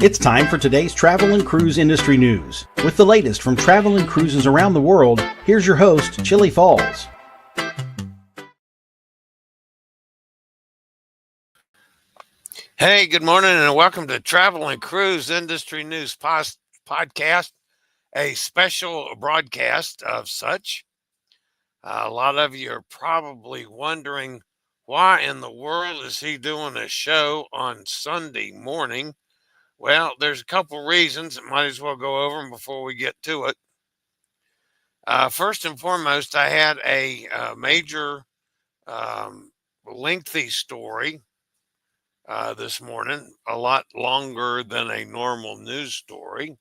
It's time for today's travel and cruise industry news. With the latest from travel and cruises around the world, here's your host, Chillie Falls. Hey, good morning and welcome to Travel and Cruise Industry News Podcast, a special broadcast of such. A lot of you are probably wondering why in the world is he doing a show on Sunday morning? Well, there's a couple reasons. Might as well go over them before we get to it. First and foremost, I had a major lengthy story this morning, a lot longer than a normal news story.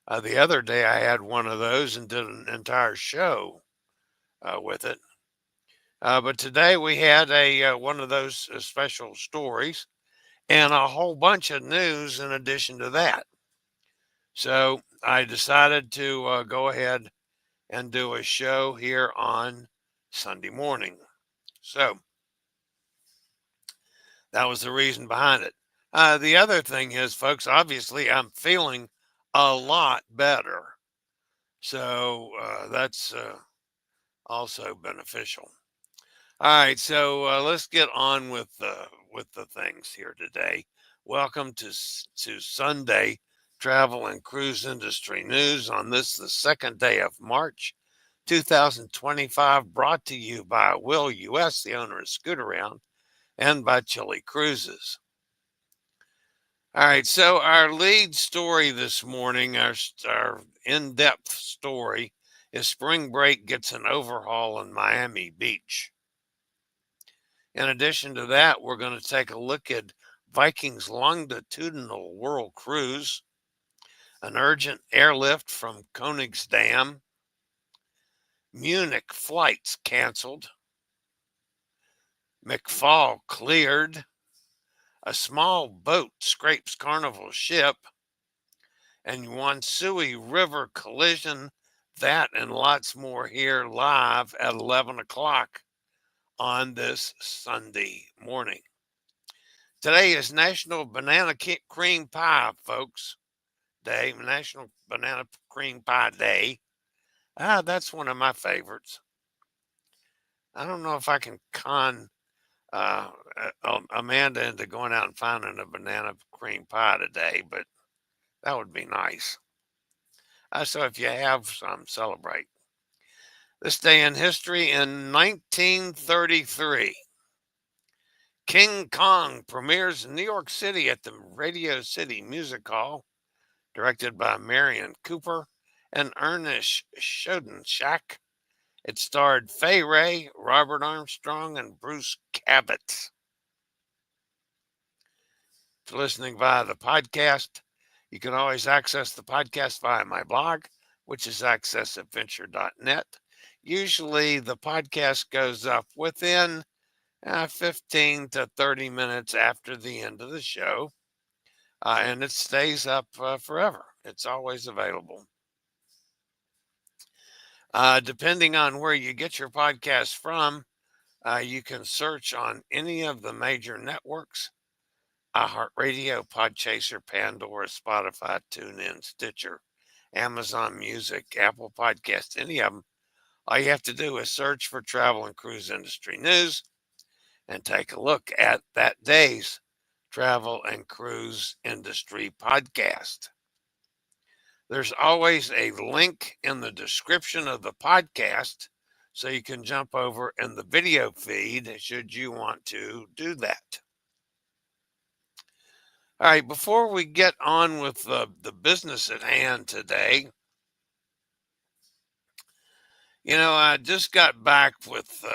The other day I had one of those and did an entire show with it. But today we had one of those special stories and a whole bunch of news in addition to that. So I decided to go ahead and do a show here on Sunday morning. So that was the reason behind it. The other thing is, folks, obviously I'm feeling a lot better. So that's also beneficial. All right, so let's get on with the things here today. Welcome to Sunday Travel and Cruise Industry News on the second day of March, 2025, brought to you by Will U.S., the owner of Scoot Around, and by Chillie Cruises. All right, so our lead story this morning, our in-depth story, is spring break gets an overhaul in Miami Beach. In addition to that, we're going to take a look at Viking's Longitudinal World Cruise, an urgent airlift from Koningsdam, Munich flights canceled, McFall cleared, a small boat scrapes Carnival ship, and Yuanshui River collision. That and lots more here live at 11 o'clock on this Sunday morning. Today is National Banana Cream Pie, folks, Day, National Banana Cream Pie Day. That's one of my favorites. I don't know if I can con Amanda into going out and finding a banana cream pie today, but that would be nice. So if you have some, celebrate. This day in history, in 1933, King Kong premieres in New York City at the Radio City Music Hall, directed by Marion Cooper and Ernest Schoensack. It starred Fay Wray, Robert Armstrong, and Bruce Cabot. If you're listening via the podcast, you can always access the podcast via my blog, which is accessadventure.net. Usually the podcast goes up within 15 to 30 minutes after the end of the show, and it stays up forever. It's always available. Depending on where you get your podcast from, you can search on any of the major networks: iHeartRadio, Podchaser, Pandora, Spotify, TuneIn, Stitcher, Amazon Music, Apple Podcasts, any of them. All you have to do is search for Travel and Cruise Industry News and take a look at that day's Travel and Cruise Industry podcast. There's always a link in the description of the podcast, so you can jump over in the video feed should you want to do that. All right, before we get on with the business at hand today, I just got back with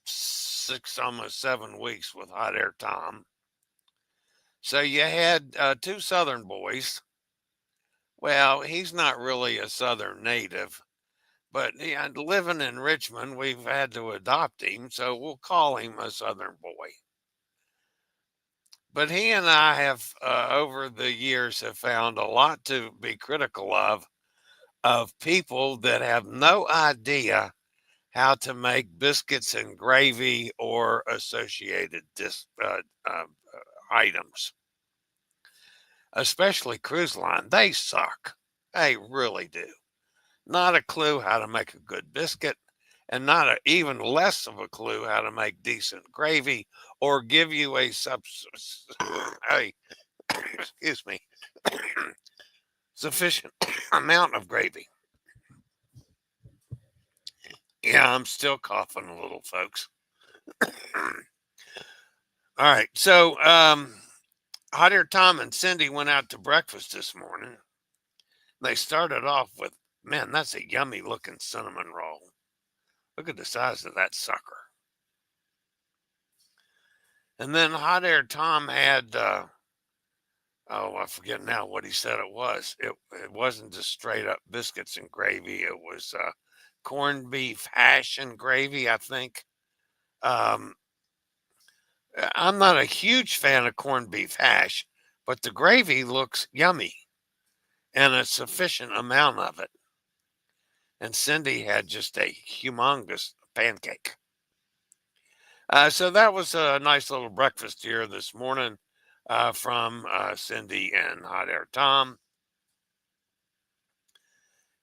6, almost 7 weeks with Hot Air Tom. So you had 2 Southern boys. Well, he's not really a Southern native, but living in Richmond, we've had to adopt him, so we'll call him a Southern boy. But he and I have, over the years, have found a lot to be critical of people that have no idea how to make biscuits and gravy or associated items, especially cruise line. They suck. They really do. Not a clue how to make a good biscuit, and not a, even less of a clue how to make decent gravy or give you a excuse me, sufficient amount of gravy. Yeah, I'm still coughing a little, folks. All right, so Hot Air Tom and Cindy went out to breakfast this morning. They started off with, man, that's a yummy looking cinnamon roll. Look at the size of that sucker. And then Hot Air Tom had, I forget now what he said it was. It wasn't just straight up biscuits and gravy. It was corned beef hash and gravy, I think. I'm not a huge fan of corned beef hash, but the gravy looks yummy and a sufficient amount of it. And Cindy had just a humongous pancake. So that was a nice little breakfast here this morning from Cindy and Hot Air Tom.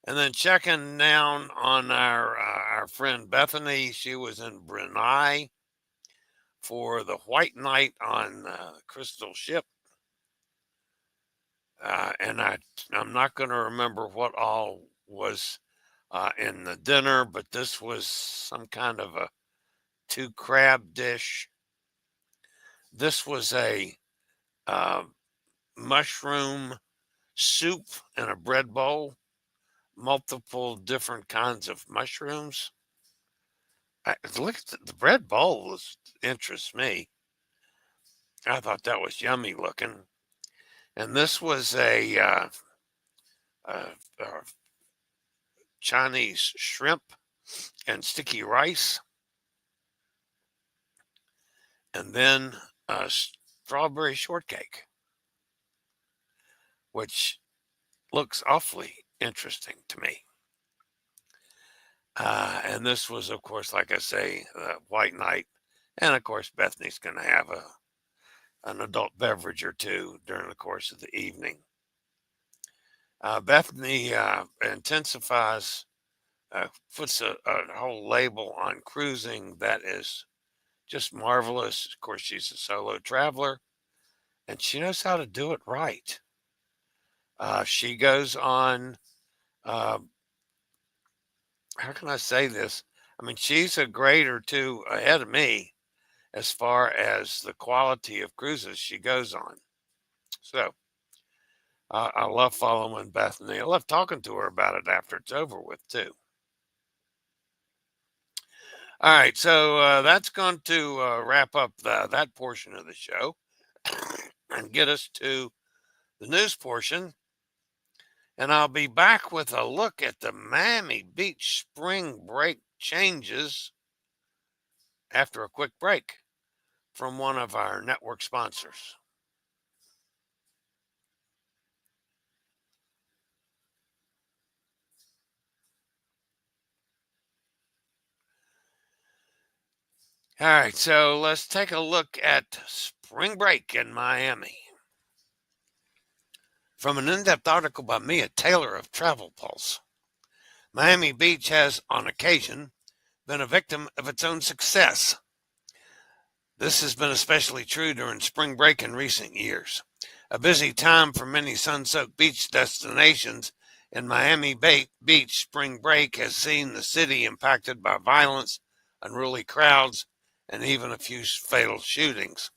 And then checking down on our friend Bethany. She was in Brunei for the White Night on Crystal Ship. And I'm not going to remember what all was in the dinner, but this was some kind of a 2 crab dish. This was a mushroom soup in a bread bowl, multiple different kinds of mushrooms. Look at the bread bowl interests me. I thought that was yummy looking. And this was a Chinese shrimp and sticky rice. And then strawberry shortcake, which looks awfully interesting to me. And this was, of course, like I say, White Night. And, of course, Bethany's going to have an adult beverage or two during the course of the evening. Bethany intensifies, puts a whole label on cruising that is just marvelous. Of course, she's a solo traveler, and she knows how to do it right. She goes on, how can I say this? I mean, she's a grade or two ahead of me as far as the quality of cruises she goes on. So I love following Bethany. I love talking to her about it after it's over with, too. All right, so that's going to wrap up that portion of the show and get us to the news portion. And I'll be back with a look at the Miami Beach spring break changes after a quick break from one of our network sponsors. All right, so let's take a look at spring break in Miami. From an in-depth article by Mia Taylor of Travel Pulse, Miami Beach has, on occasion, been a victim of its own success. This has been especially true during spring break in recent years. A busy time for many sun-soaked beach destinations, in Miami Beach spring break has seen the city impacted by violence, unruly crowds, and even a few fatal shootings.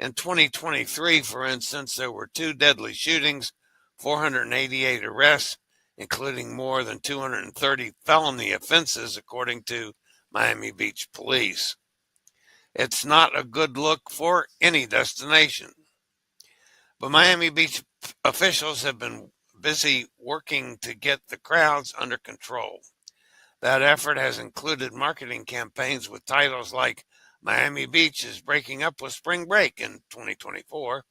In 2023, for instance, there were 2 deadly shootings, 488 arrests, including more than 230 felony offenses, according to Miami Beach Police. It's not a good look for any destination. But Miami Beach officials have been busy working to get the crowds under control. That effort has included marketing campaigns with titles like Miami Beach is breaking up with spring break in 2024,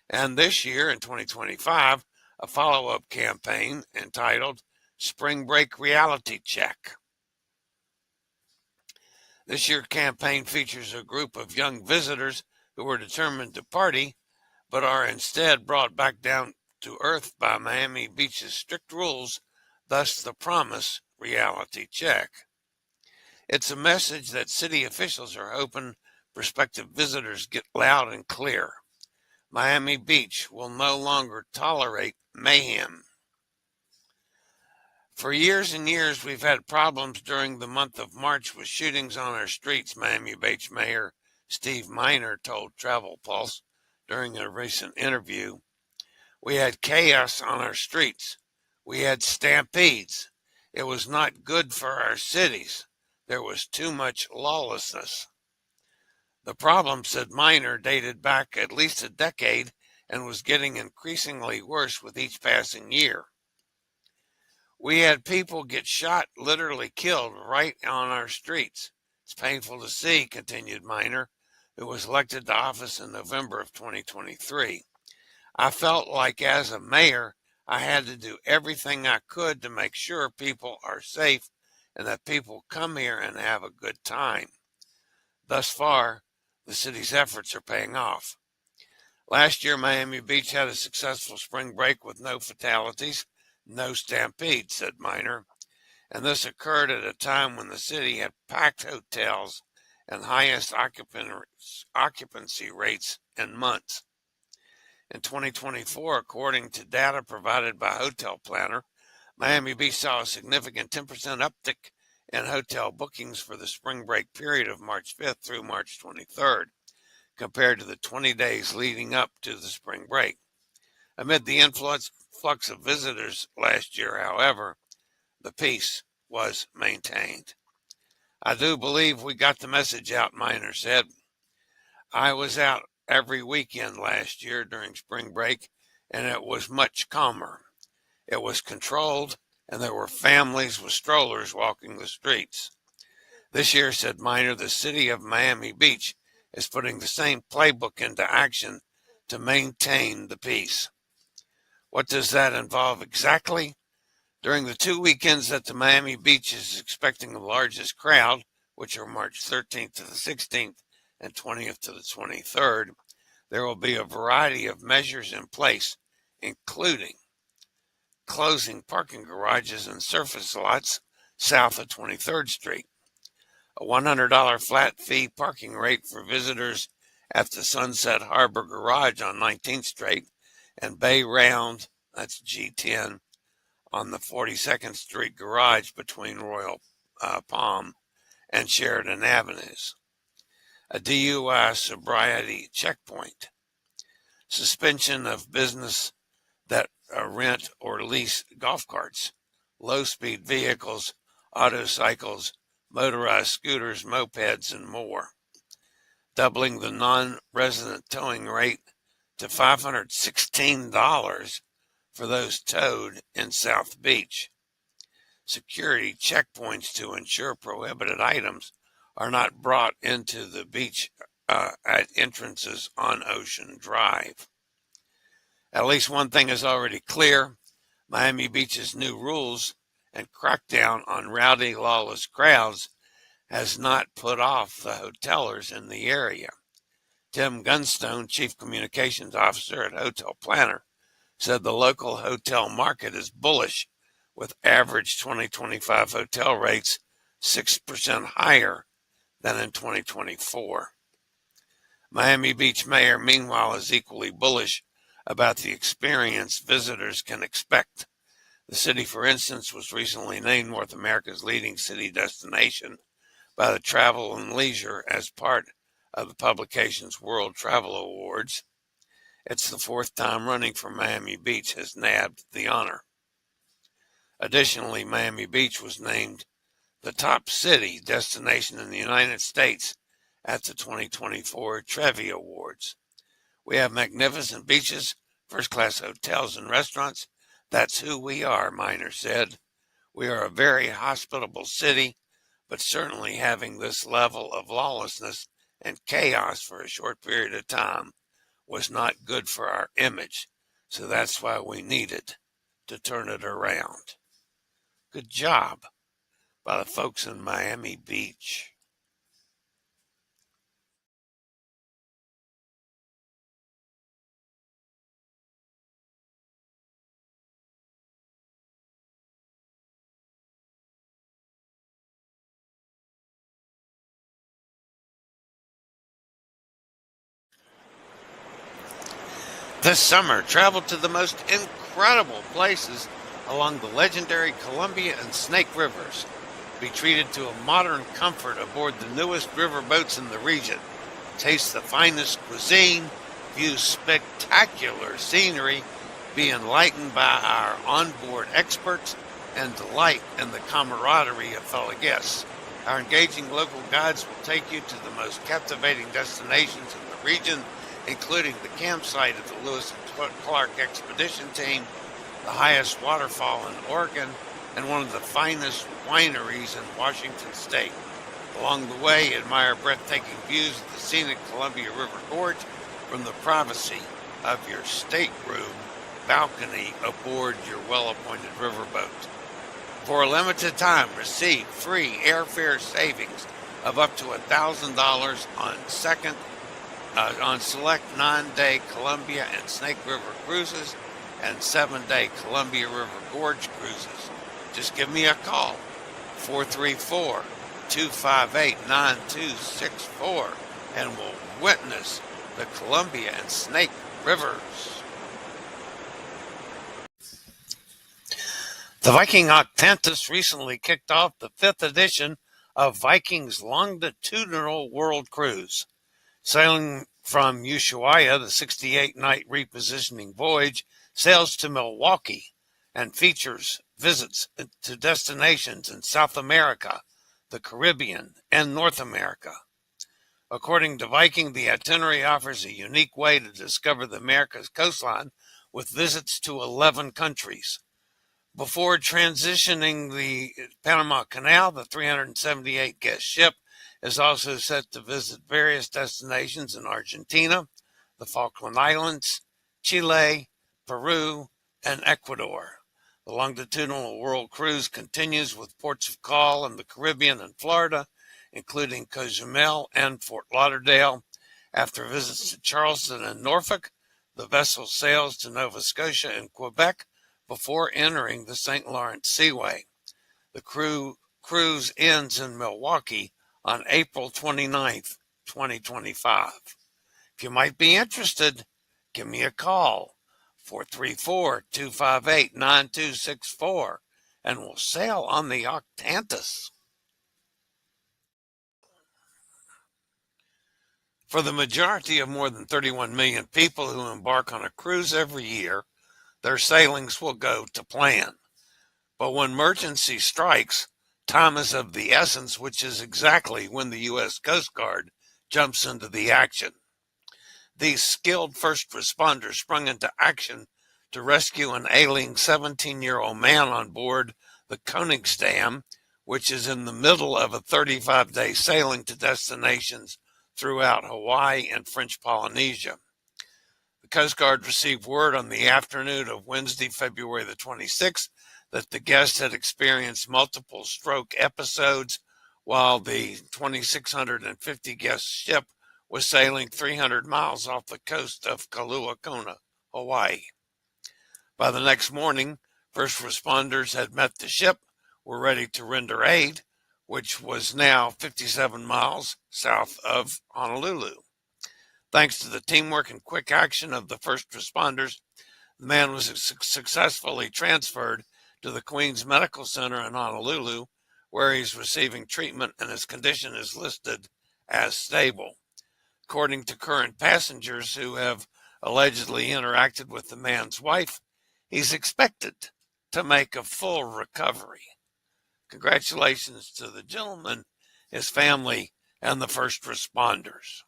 and this year in 2025, a follow-up campaign entitled Spring Break Reality Check. This year's campaign features a group of young visitors who were determined to party, but are instead brought back down to earth by Miami Beach's strict rules, thus the promise reality check. It's a message that city officials are hoping prospective visitors get loud and clear. Miami Beach will no longer tolerate mayhem. For years and years, we've had problems during the month of March with shootings on our streets, Miami Beach Mayor Steve Miner told Travel Pulse during a recent interview. We had chaos on our streets. We had stampedes. It was not good for our cities. There was too much lawlessness. The problem, said Miner, dated back at least a decade and was getting increasingly worse with each passing year. We had people get shot, literally killed, right on our streets. It's painful to see, continued Miner, who was elected to office in November of 2023. I felt like as a mayor, I had to do everything I could to make sure people are safe and that people come here and have a good time. Thus far, the city's efforts are paying off. Last year, Miami Beach had a successful spring break with no fatalities, no stampedes, said Miner, and this occurred at a time when the city had packed hotels and highest occupancy rates in months. In 2024, according to data provided by Hotel Planner, Miami Beach saw a significant 10% uptick in hotel bookings for the spring break period of March 5th through March 23rd, compared to the 20 days leading up to the spring break. Amid the influx of visitors last year, however, the peace was maintained. I do believe we got the message out, Miner said. I was out every weekend last year during spring break, and it was much calmer. It was controlled, and there were families with strollers walking the streets. This year, said Miner, the city of Miami Beach is putting the same playbook into action to maintain the peace. What does that involve exactly? During the 2 weekends that the Miami Beach is expecting the largest crowd, which are March 13th to the 16th and 20th to the 23rd, there will be a variety of measures in place, including closing parking garages and surface lots south of 23rd Street, a $100 flat fee parking rate for visitors at the Sunset Harbor Garage on 19th Street and Bay Round, that's G10, on the 42nd Street Garage between Royal Palm and Sheridan Avenues, a DUI sobriety checkpoint, suspension of business that rent or lease golf carts, low-speed vehicles, autocycles, motorized scooters, mopeds, and more, doubling the non-resident towing rate to $516 for those towed in South Beach, security checkpoints to ensure prohibited items are not brought into the beach at entrances on Ocean Drive. At least one thing is already clear. Miami Beach's new rules and crackdown on rowdy, lawless crowds has not put off the hotelers in the area. Tim Gunstone, Chief Communications Officer at Hotel Planner, said the local hotel market is bullish, with average 2025 hotel rates 6% higher than in 2024. Miami Beach Mayor, meanwhile, is equally bullish about the experience visitors can expect. The city, for instance, was recently named North America's leading city destination by the Travel and Leisure as part of the publication's World Travel Awards. It's the fourth time running for Miami Beach has nabbed the honor. Additionally, Miami Beach was named the top city destination in the United States at the 2024 Trevi Awards. We have magnificent beaches, first-class hotels, and restaurants. That's who we are, Miner said. We are a very hospitable city, but certainly having this level of lawlessness and chaos for a short period of time was not good for our image. So that's why we needed to turn it around. Good job by the folks in Miami Beach. This summer, travel to the most incredible places along the legendary Columbia and Snake Rivers. Be treated to a modern comfort aboard the newest river boats in the region. Taste the finest cuisine, view spectacular scenery, be enlightened by our onboard experts, and delight in the camaraderie of fellow guests. Our engaging local guides will take you to the most captivating destinations in the region, including the campsite of the Lewis and Clark Expedition Team, the highest waterfall in Oregon, and one of the finest wineries in Washington State. Along the way, admire breathtaking views of the scenic Columbia River Gorge from the privacy of your stateroom balcony aboard your well-appointed riverboat. For a limited time, receive free airfare savings of up to $1,000 on select 9-day Columbia and Snake River cruises and 7-day Columbia River Gorge cruises. Just give me a call, 434-258-9264, and we'll witness the Columbia and Snake Rivers. The Viking Octantis recently kicked off the 5th edition of Viking's Longitudinal World Cruise. Sailing from Yuanshui, the 68-night repositioning voyage sails to Milwaukee and features visits to destinations in South America, the Caribbean, and North America. According to Viking, the itinerary offers a unique way to discover the America's coastline with visits to 11 countries. Before transitioning the Panama Canal, the 378-guest ship is also set to visit various destinations in Argentina, the Falkland Islands, Chile, Peru, and Ecuador. The Longitudinal World Cruise continues with ports of call in the Caribbean and Florida, including Cozumel and Fort Lauderdale. After visits to Charleston and Norfolk, the vessel sails to Nova Scotia and Quebec before entering the St. Lawrence Seaway. The cruise ends in Milwaukee on April 29th, 2025. If you might be interested, give me a call, 434-258-9264, and we'll sail on the Octantis. For the majority of more than 31 million people who embark on a cruise every year, their sailings will go to plan. But when emergency strikes, time is of the essence, which is exactly when the U.S. Coast Guard jumps into the action. These skilled first responders sprung into action to rescue an ailing 17-year-old man on board the Koningsdam, which is in the middle of a 35-day sailing to destinations throughout Hawaii and French Polynesia. The Coast Guard received word on the afternoon of Wednesday, February the 26th, that the guest had experienced multiple stroke episodes while the 2,650 guest ship was sailing 300 miles off the coast of Kaluakona, Hawaii. By the next morning, first responders had met the ship, were ready to render aid, which was now 57 miles south of Honolulu. Thanks to the teamwork and quick action of the first responders, the man was successfully transferred to the Queens Medical Center in Honolulu, where he's receiving treatment and his condition is listed as stable. According to current passengers who have allegedly interacted with the man's wife, he's expected to make a full recovery. Congratulations to the gentleman, his family, and the first responders.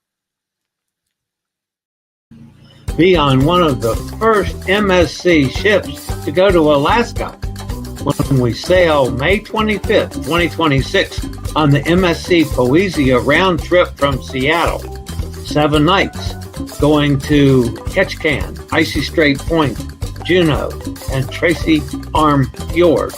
Be on one of the first MSC ships to go to Alaska when we sail May 25th, 2026 on the MSC Poesia round trip from Seattle. 7 nights going to Ketchikan, Icy Strait Point, Juneau, and Tracy Arm Fjord,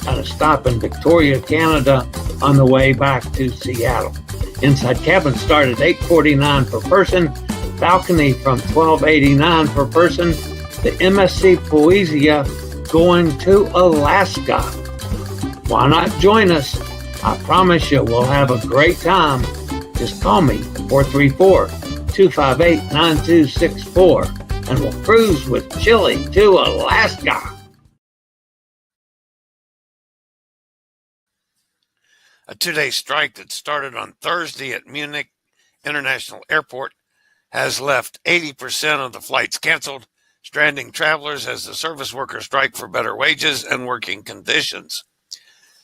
and a stop in Victoria, Canada on the way back to Seattle. Inside cabin start at $849 per person, balcony from $1289 per person. The MSC Poesia going to Alaska. Why not join us? I promise you we'll have a great time. Just call me, 434-258-9264, and will cruise with Chillie to Alaska. A 2-day strike that started on Thursday at Munich International Airport has left 80% of the flights canceled, stranding travelers as the service workers strike for better wages and working conditions.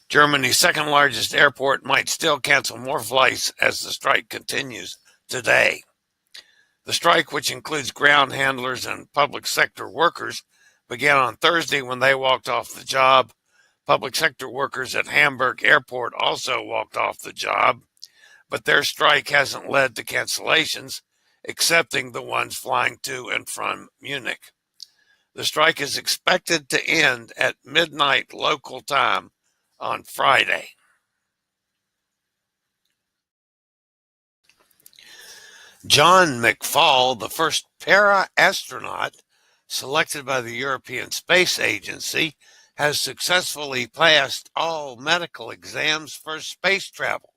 Germany's second largest airport might still cancel more flights as the strike continues today. The strike, which includes ground handlers and public sector workers, began on Thursday when they walked off the job. Public sector workers at Hamburg Airport also walked off the job, but their strike hasn't led to cancellations, excepting the ones flying to and from Munich. The strike is expected to end at midnight local time on Friday. John McFall, the first para-astronaut selected by the European Space Agency, has successfully passed all medical exams for space travel,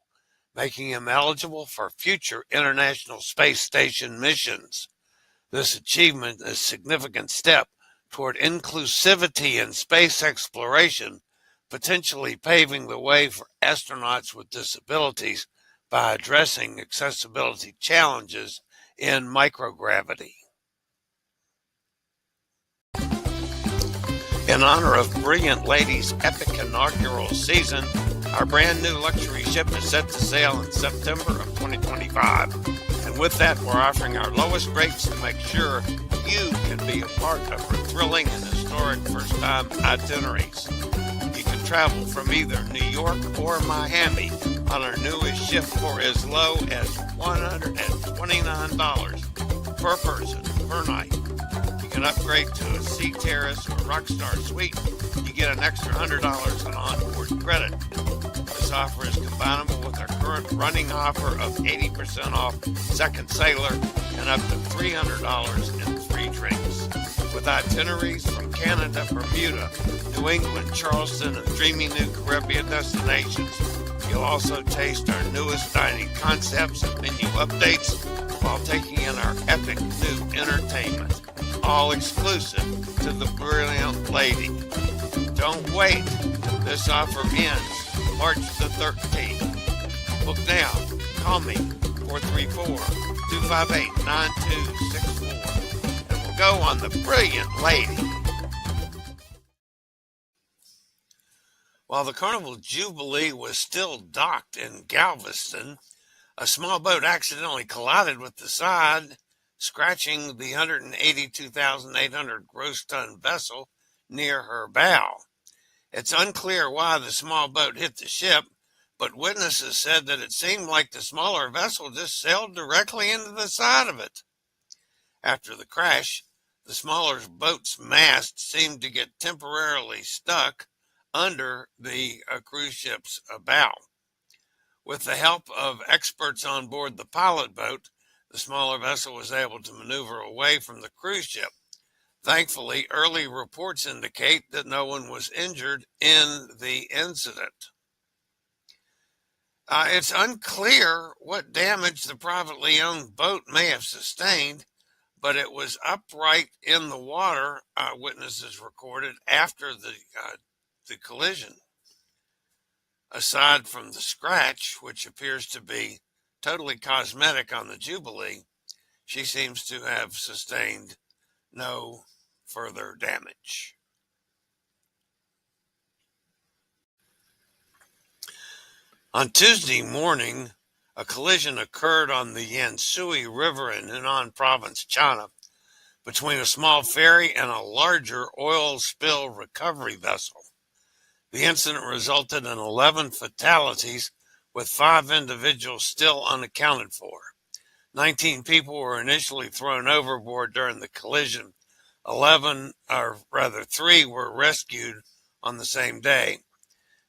making him eligible for future International Space Station missions. This achievement is a significant step toward inclusivity in space exploration, potentially paving the way for astronauts with disabilities by addressing accessibility challenges in microgravity. In honor of Brilliant Lady's epic inaugural season, our brand new luxury ship is set to sail in September of 2025. And with that, we're offering our lowest rates to make sure you can be a part of our thrilling and historic first-time itineraries. You can travel from either New York or Miami on our newest ship for as low as $129 per person per night. You can upgrade to a Sea Terrace or Rockstar Suite. You get an extra $100 in onboard credit. This offer is combinable with our current running offer of 80% off Second Sailor and up to $300 in free drinks. With itineraries from Canada, Bermuda, New England, Charleston, and dreamy new Caribbean destinations, you'll also taste our newest dining concepts and menu updates while taking in our epic new entertainment, all exclusive to the Brilliant Lady. Don't wait. This offer ends March the 13th. Book now. Call me, 434-258-9264. And we'll go on the Brilliant Lady. While the Carnival Jubilee was still docked in Galveston, a small boat accidentally collided with the side, scratching the 182,800 gross ton vessel near her bow. It's unclear why the small boat hit the ship, but witnesses said that it seemed like the smaller vessel just sailed directly into the side of it. After the crash, the smaller boat's mast seemed to get temporarily stuck under the cruise ship's bow. With the help of experts on board the pilot boat, the smaller vessel was able to maneuver away from the cruise ship. Thankfully, early reports indicate that no one was injured in the incident. It's unclear what damage the privately owned boat may have sustained, but it was upright in the water, witnesses recorded after the collision. Aside from the scratch, which appears to be totally cosmetic on the Jubilee, she seems to have sustained no further damage. On Tuesday morning, a collision occurred on the Yuanshui River in Hunan Province, China, between a small ferry and a larger oil spill recovery vessel. The incident resulted in 11 fatalities, with 5 individuals still unaccounted for. 19 people were initially thrown overboard during the collision. 3 were rescued on the same day.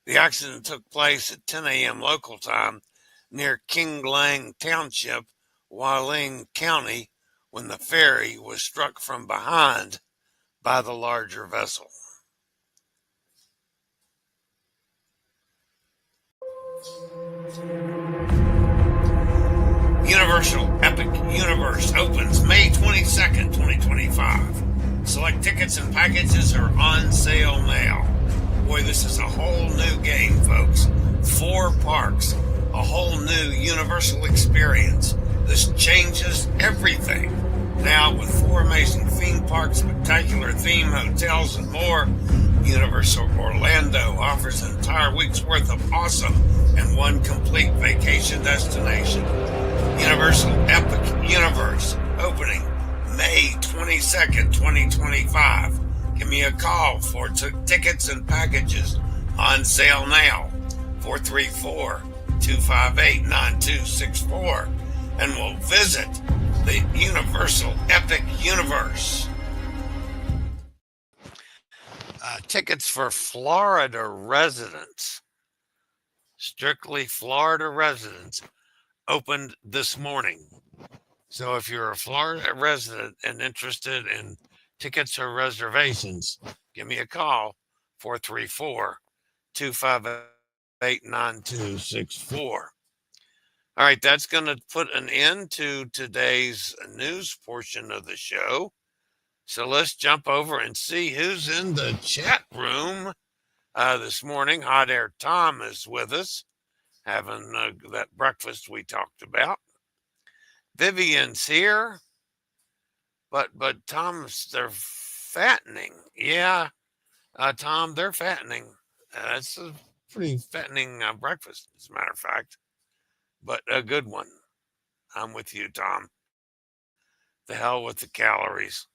The accident took place at 10 a.m. local time near Qinglang Township, Hualing County, when the ferry was struck from behind by the larger vessel. Universal Epic Universe opens May 22nd, 2025. Select tickets and packages are on sale now. Boy, this is a whole new game, folks. 4 parks, a whole new Universal experience. This changes everything. Now with 4 amazing theme parks, spectacular theme hotels, and more, Universal Orlando offers an entire week's worth of awesome and one complete vacation destination. Universal Epic Universe opening May 22nd, 2025. Give me a call for tickets and packages on sale now. 434-258-9264. And we'll visit the Universal Epic Universe. Tickets for Florida residents, strictly Florida residents, opened this morning. So if you're a Florida resident and interested in tickets or reservations, give me a call, 434-258-9264. All right, that's going to put an end to today's news portion of the show. So let's jump over and see who's in the chat room this morning. Hot Air Tom is with us, having that breakfast we talked about. Vivian's here, but Tom's, they're fattening. Yeah, Tom, they're fattening. It's a pretty fattening breakfast, as a matter of fact, but a good one. I'm with you, Tom. The hell with the calories.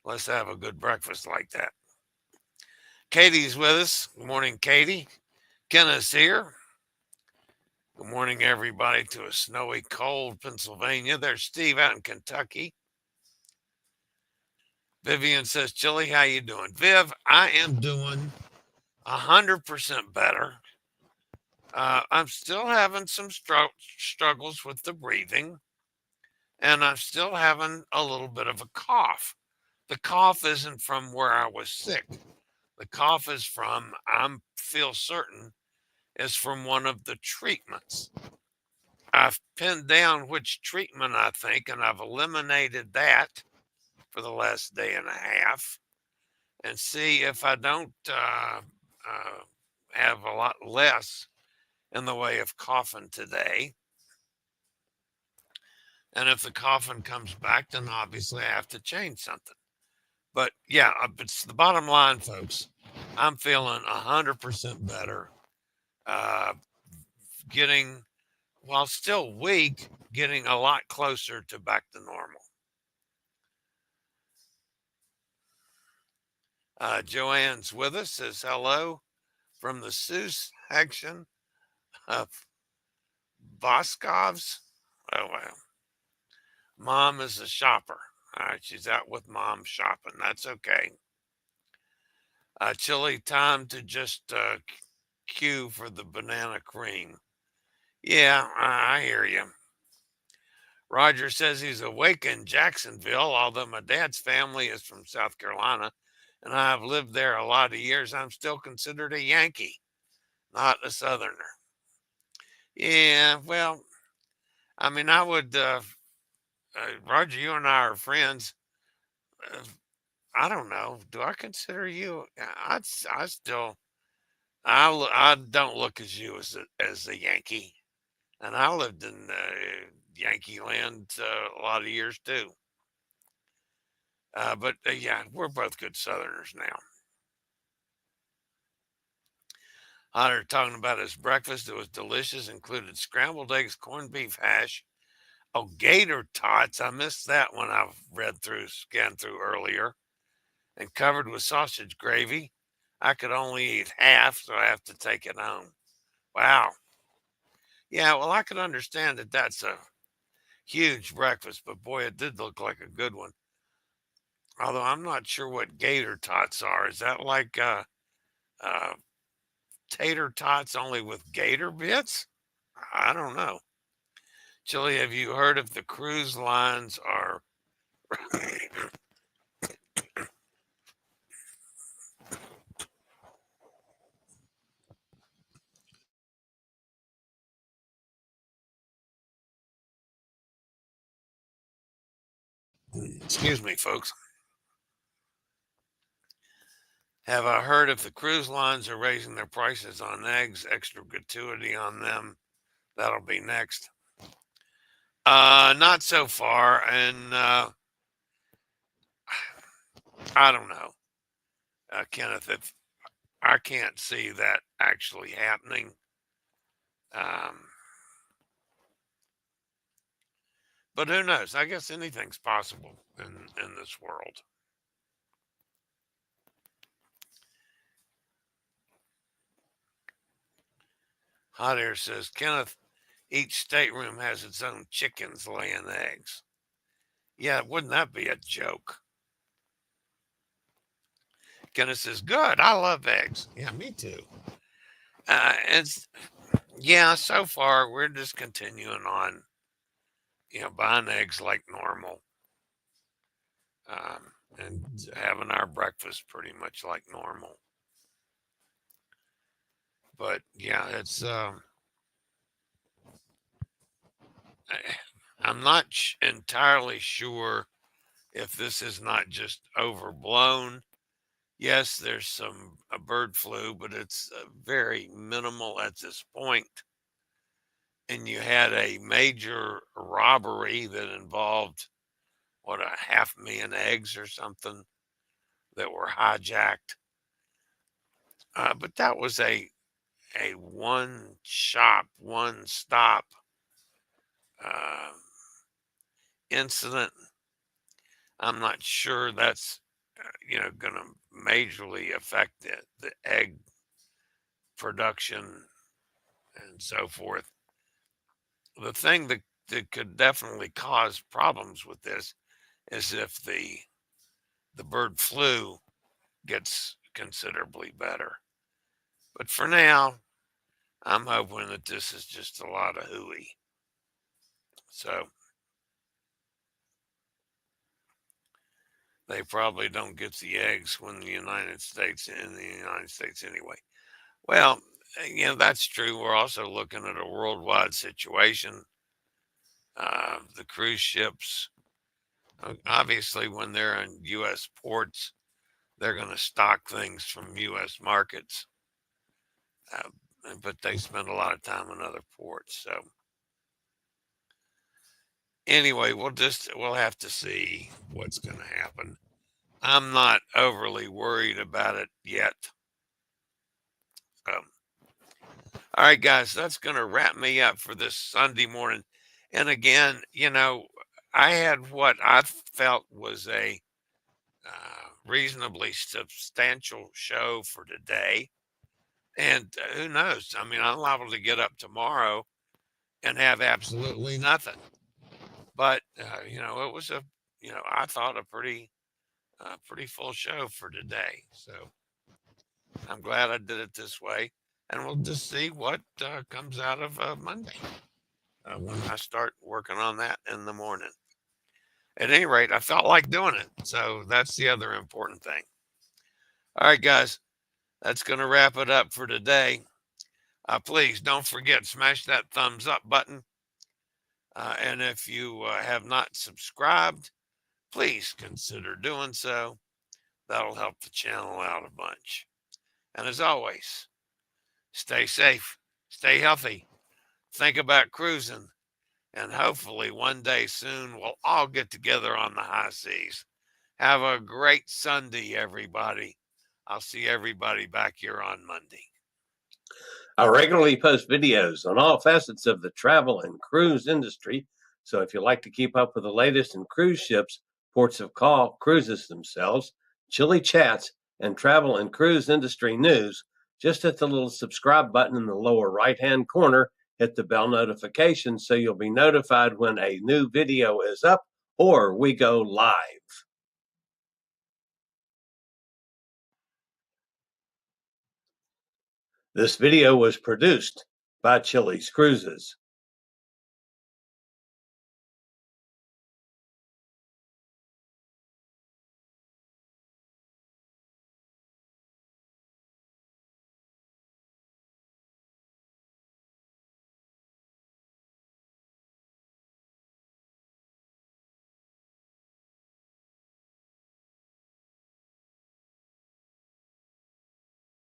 Let's have a good breakfast like that. Katie's with us. Good morning, Katie. Kenna's here. Good morning, everybody, to a snowy, cold Pennsylvania. There's Steve out in Kentucky. Vivian says, Chillie, how you doing? Viv, I am doing 100% better. I'm still having some struggles with the breathing, and I'm still having a little bit of a cough. The cough isn't from where I was sick. The cough is from, I feel certain, is from one of the treatments. I've pinned down which treatment I think, and I've eliminated that for the last day and a half, and see if I don't have a lot less in the way of coughing today. And if the coughing comes back, then obviously I have to change something. But yeah, it's the bottom line, folks. I'm feeling 100% better. Getting, while still weak, getting a lot closer to back to normal. Joanne's with us, says hello from the Sioux section of Boscov's. Oh, well. Mom is a shopper. All right, she's out with mom shopping. That's okay. Chillie, time to just queue for the banana cream. Yeah, I hear you. Roger says he's awake in Jacksonville, although my dad's family is from South Carolina, and I've lived there a lot of years. I'm still considered a Yankee, not a Southerner. Yeah, well, I mean, I would, Roger, you and I are friends. I don't know. Do I consider you? I don't look as you as a Yankee, and I lived in Yankee land a lot of years too. But yeah, we're both good Southerners now. Hunter talking about his breakfast. It was delicious. Included scrambled eggs, corned beef hash. Oh, gator tots. I missed that one. I've scanned through earlier. And covered with sausage gravy. I could only eat half, so I have to take it home. Wow. Yeah, well, I could understand that that's a huge breakfast, but boy, it did look like a good one. Although I'm not sure what gator tots are. Is that like tater tots only with gator bits? I don't know. Chillie, have you heard if the cruise lines are Excuse me, folks. Have I heard if the cruise lines are raising their prices on eggs, extra gratuity on them? That'll be next. Not so far, and I don't know, Kenneth. If I can't see that actually happening, but who knows? I guess anything's possible in this world. Hot Air says, Kenneth, each stateroom has its own chickens laying eggs. Yeah, wouldn't that be a joke? Kenneth says, good. I love eggs. Yeah, me too. It's yeah. So far, we're just continuing on, buying eggs like normal, and having our breakfast pretty much like normal. But yeah, it's I'm not entirely sure if this is not just overblown. Yes, there's some bird flu, but it's very minimal at this point. And you had a major robbery that involved what, 500,000 eggs or something that were hijacked. But that was a one shop, one stop uh, incident. I'm not sure that's going to majorly affect the egg production and so forth. The thing that could definitely cause problems with this is if the bird flu gets considerably better. But for now, I'm hoping that this is just a lot of hooey. So they probably don't get the eggs in the United States anyway. Well, that's true. We're also looking at a worldwide situation. The cruise ships, obviously, when they're in U.S. ports, they're going to stock things from U.S. markets. But they spend a lot of time in other ports. So anyway, we'll have to see what's going to happen. I'm not overly worried about it yet. All right, guys, that's going to wrap me up for this Sunday morning. And again, I had what I felt was a reasonably substantial show for today. And who knows? I mean, I'm liable to get up tomorrow and have absolutely nothing. But it was I thought a pretty full show for today. So I'm glad I did it this way, and we'll just see what comes out of Monday when I start working on that in the morning. At any rate, I felt like doing it, so that's the other important thing. All right, guys, that's going to wrap it up for today. Please don't forget, smash that thumbs up button. And if you have not subscribed, please consider doing so. That'll help the channel out a bunch. And as always, stay safe, stay healthy, think about cruising, and hopefully one day soon we'll all get together on the high seas. Have a great Sunday, everybody. I'll see everybody back here on Monday. I regularly post videos on all facets of the travel and cruise industry. So if you like to keep up with the latest in cruise ships, ports of call, cruises themselves, Chillie chats, and travel and cruise industry news, just hit the little subscribe button in the lower right-hand corner, hit the bell notification so you'll be notified when a new video is up or we go live. This video was produced by Chilliescruises.